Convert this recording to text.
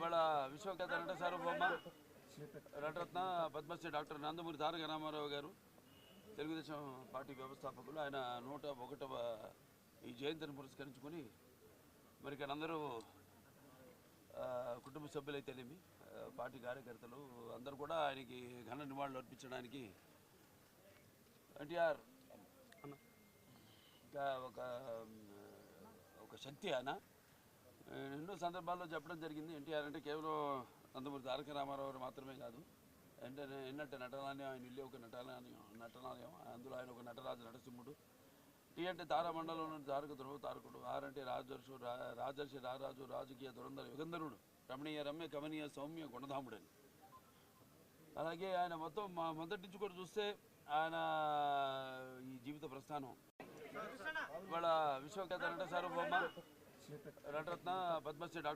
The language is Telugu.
ఇవాళ విశ్వఖ్యాత నట సార్వభౌమ నటరత్న పద్మశ్రీ డాక్టర్ నందమూరి తారక రామారావు గారు తెలుగుదేశం పార్టీ వ్యవస్థాపకులు. ఆయన 101వ ఈ జయంతిని పురస్కరించుకొని మరి ఇక్కడ అందరూ కుటుంబ సభ్యులైతేనేమి పార్టీ కార్యకర్తలు అందరూ కూడా ఆయనకి ఘన నివాళులు అర్పించడానికి ఎన్టీఆర్ ఒక శక్తి. ఆయన ఎన్నో సందర్భాల్లో చెప్పడం జరిగింది. ఎన్టీఆర్ అంటే కేవలం నందమూరి తారక రామారావు మాత్రమే కాదు, ఎన్నట్టు నటనాలయం, ఆయన ఇల్లు ఒక నటనాలయం, అందులో ఆయన ఒక నటరాజు నటసింహుడు. టీ అంటే తారామండలంలో తారక ధ్రువ తారకుడు, ఆర్ అంటే రాజర్షి రారాజు, రాజకీయ దురంధర యుగంధరుడు, రమణీయ రమ్య కమనీయ సౌమ్య గుణధాముడని. అలాగే ఆయన మొదటి నుంచి కూడా చూస్తే ఆయన ఈ జీవిత ప్రస్థానం. ఇవాళ విశ్వఖ్యాత నట సార్వభౌమ నటరత్న పద్మశ్రీ డాక్టర్